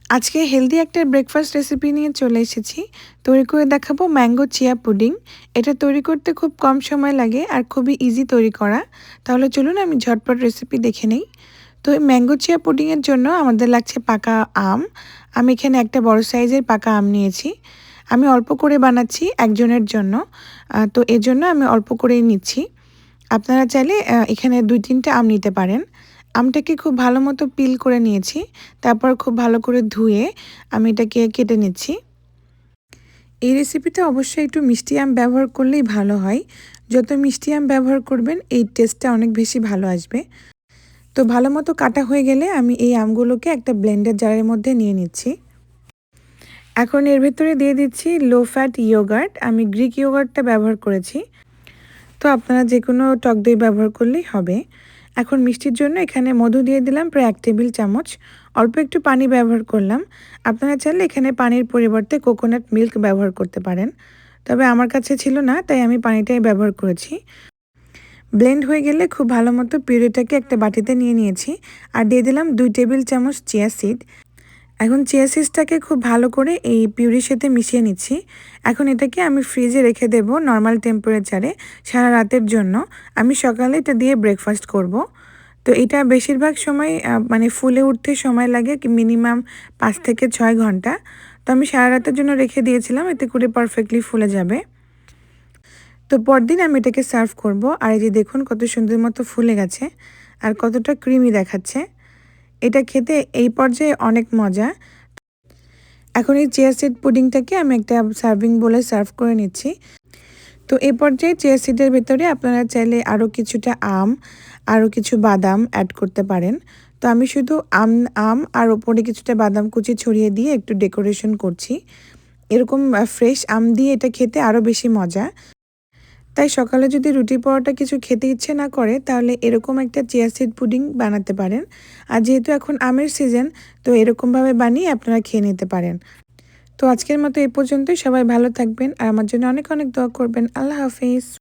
আজকে হেলদি একটা breakfast recipe নিয়ে চলে এসেছি। তৈরি করে দেখাবো ম্যাঙ্গো চিয়া পুডিং। এটা তৈরি করতে খুব কম সময় লাগে আর খুবই ইজি তৈরি করা। তাহলে চলুন আমি ঝটপট রেসিপি দেখে নেই। তো এই ম্যাঙ্গো চিয়া পুডিংয়ের জন্য আমাদের লাগছে পাকা আম। আমি এখানে একটা বড় সাইজের পাকা আম নিয়েছি। আমি অল্প করে বানাচ্ছি একজনের জন্য, তো এজন্য আমি অল্প করেই নিচ্ছি। আপনারা চাইলে এখানে ২-৩টে আম নিতে পারেন। আমটাকে খুব ভালো মতো পিল করে নিয়েছি। তারপর খুব ভালো করে ধুয়ে আমি এটাকে কেটে নিচ্ছি। এই রেসিপিটা অবশ্যই একটু মিষ্টি আম ব্যবহার করলেই ভালো হয়। যত মিষ্টি আম ব্যবহার করবেন এই টেস্টটা অনেক বেশি ভালো আসবে। তো ভালো মতো কাটা হয়ে গেলে আমি এই আমগুলোকে একটা ব্লেন্ডার জারের মধ্যে নিয়ে নিচ্ছি। এখন এর ভেতরে দিয়ে দিচ্ছি লো ফ্যাট ইয়োগার্ট। আমি গ্রিক ইয়োগার্টটা ব্যবহার করেছি। তো আপনারা যেকোনো টক দই ব্যবহার করলেই হবে। এখন মিষ্টির জন্য এখানে মধু দিয়ে দিলাম প্রায় ১ টেবিল চামচ। অল্প একটু পানি ব্যবহার করলাম। আপনারা চাইলে এখানে পানির পরিবর্তে কোকোনাট মিল্ক ব্যবহার করতে পারেন। তবে আমার কাছে ছিল না, তাই আমি পানিটাই ব্যবহার করেছি। ব্লেন্ড হয়ে গেলে খুব ভালো মতো পিউরিটাকে একটা বাটিতে নিয়ে নিয়েছি। আর দিয়ে দিলাম ২ টেবিল চামচ চিয়া সিড। এখন চিয়া সিডসটাকে খুব ভালো করে এই পিউরির সাথে মিশিয়ে নিচ্ছি। এখন এটাকে আমি ফ্রিজে রেখে দেব নর্মাল টেম্পারেচারে সারা রাতের জন্য। আমি সকালে এটা দিয়ে ব্রেকফাস্ট করব। তো এটা বেশিরভাগ সময় মানে ফুলে উঠতে সময় লাগে মিনিমাম ৫ থেকে ৬ ঘন্টা। তো আমি সারা রাতের জন্য রেখে দিয়েছিলাম, এতে করে পারফেক্টলি ফুলে যাবে। তো পরদিন আমি এটাকে সার্ভ করব। আর এই যে দেখুন কত সুন্দর মতো ফুলে গেছে আর কতটা ক্রিমি দেখাচ্ছে। এটা খেতে এই পর্যায়ে অনেক মজা। এখন এই চিয়া সিড পুডিংটাকে আমি একটা সার্ভিং বোলে সার্ভ করে নিচ্ছি। তো এই পর্যায়ে চিয়া সিডের ভেতরে আপনারা চাইলে আরও কিছুটা আম, আরও কিছু বাদাম অ্যাড করতে পারেন। তো আমি শুধু আম আম আর ওপরে কিছুটা বাদাম কুচি ছড়িয়ে দিয়ে একটু ডেকোরেশন করছি। এরকম ফ্রেশ আম দিয়ে এটা খেতে আরও বেশি মজা। তাই সকালে যদি রুটি পরোটা কিছু খেতে ইচ্ছে না করে তাহলে এরকম একটা চিয়া সিড পুডিং বানাতে পারেন। আর যেহেতু এখন আমের সিজন, তো এরকমভাবে বানিয়ে আপনারা খেয়ে নিতে পারেন। তো আজকের মতো এই পর্যন্তই। সবাই ভালো থাকবেন আর আমার জন্য অনেক অনেক দোয়া করবেন। আল্লাহ হাফিজ।